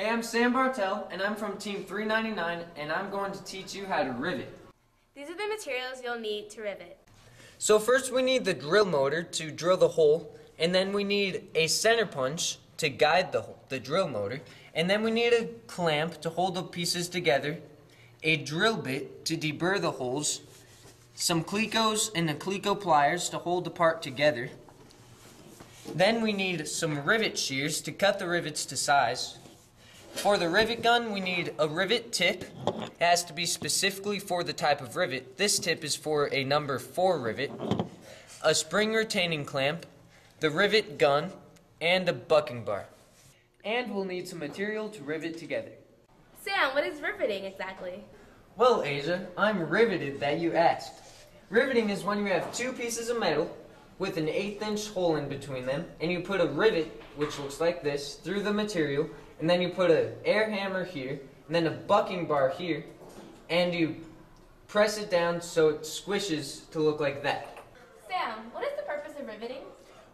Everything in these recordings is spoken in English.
Hey, I'm Sam Bartell, and I'm from Team 399, and I'm going to teach you how to rivet. These are the materials you'll need to rivet. So first we need the drill motor to drill the hole, and then we need a center punch to guide the drill motor, and then we need a clamp to hold the pieces together, a drill bit to deburr the holes, some clecos and the cleco pliers to hold the part together. Then we need some rivet shears to cut the rivets to size. For the rivet gun, we need a rivet tip. It has to be specifically for the type of rivet. This tip is for a number 4 rivet, a spring retaining clamp, the rivet gun, and a bucking bar. And we'll need some material to rivet together. Sam, what is riveting exactly? Well, Asia, I'm riveted that you asked. Riveting is when you have two pieces of metal with an 1/8-inch hole in between them, and you put a rivet, which looks like this, through the material, and then you put an air hammer here, and then a bucking bar here, and you press it down so it squishes to look like that. Sam, what is the purpose of riveting?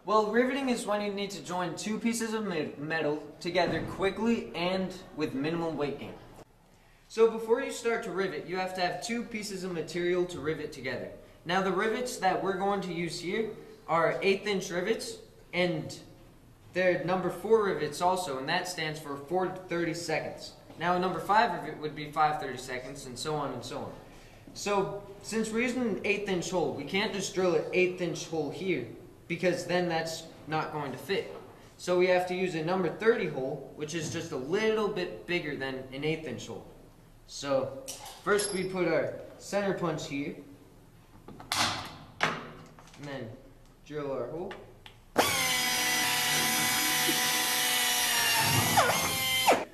Well, riveting is when you need to join two pieces of metal together quickly and with minimal weight gain. So before you start to rivet, you have to have two pieces of material to rivet together. Now the rivets that we're going to use here are 1/8-inch rivets, and they're number 4 rivets also, and that stands for 4 seconds. Now a number 5 rivet would be 5 seconds, and so on and so on. So since we're using an 1/8-inch hole, we can't just drill an 1/8-inch hole here, because then that's not going to fit. So we have to use a number 30 hole, which is just a little bit bigger than an 1/8-inch hole. So first we put our center punch here, and then drill our hole.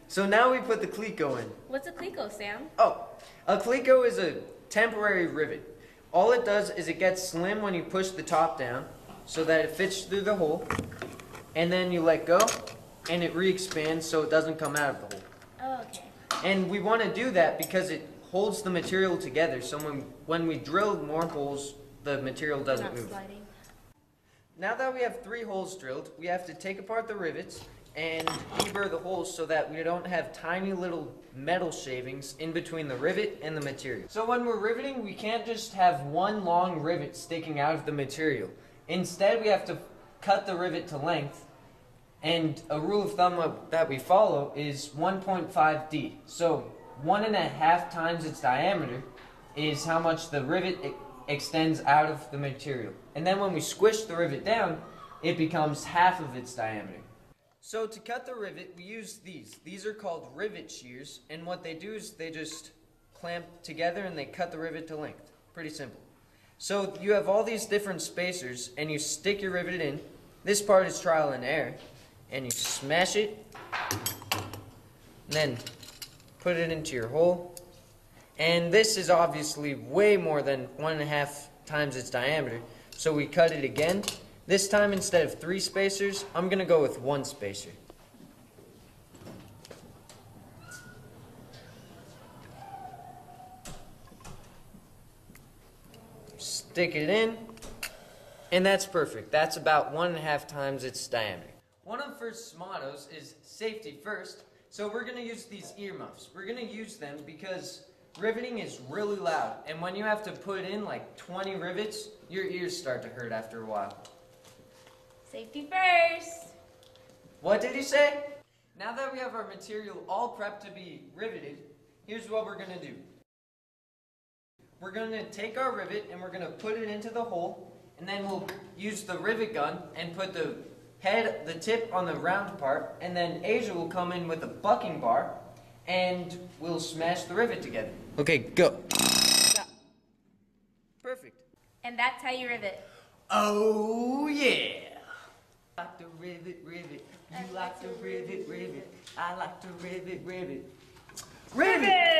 So now we put the cleco in. What's a cleco, Sam? Oh, a cleco is a temporary rivet. All it does is it gets slim when you push the top down so that it fits through the hole, and then you let go and it re-expands so it doesn't come out of the hole. Oh, okay. And we want to do that because it holds the material together, so when we drill more holes, the material doesn't move. Sliding. Now that we have 3 holes drilled, we have to take apart the rivets and deburr the holes so that we don't have tiny little metal shavings in between the rivet and the material. So when we're riveting, we can't just have one long rivet sticking out of the material. Instead, we have to cut the rivet to length, and a rule of thumb that we follow is 1.5D. So 1.5 times its diameter is how much the rivet extends out of the material. And then when we squish the rivet down, it becomes half of its diameter. So to cut the rivet, we use these. These are called rivet shears, and what they do is they just clamp together and they cut the rivet to length. Pretty simple. So you have all these different spacers, and you stick your rivet in. This part is trial and error, and you smash it, and then put it into your hole. And this is obviously way more than 1.5 times its diameter, so we cut it again. This time, instead of 3 spacers, I'm going to go with 1 spacer. Stick it in, and that's perfect. That's about 1.5 times its diameter. One of First's mottos is safety first, so we're going to use these earmuffs. We're going to use them because riveting is really loud, and when you have to put in like 20 rivets, your ears start to hurt after a while. Safety first. What did he say? Now that we have our material all prepped to be riveted, here's what we're going to do. We're going to take our rivet and we're going to put it into the hole, and then we'll use the rivet gun and put the tip on the round part, and then Asia will come in with a bucking bar and we'll smash the rivet together. Okay, go. Stop. Perfect. And that's how you rivet. Oh yeah. I like to rivet, rivet. You like to rivet, rivet. I like to rivet, rivet. Rivet!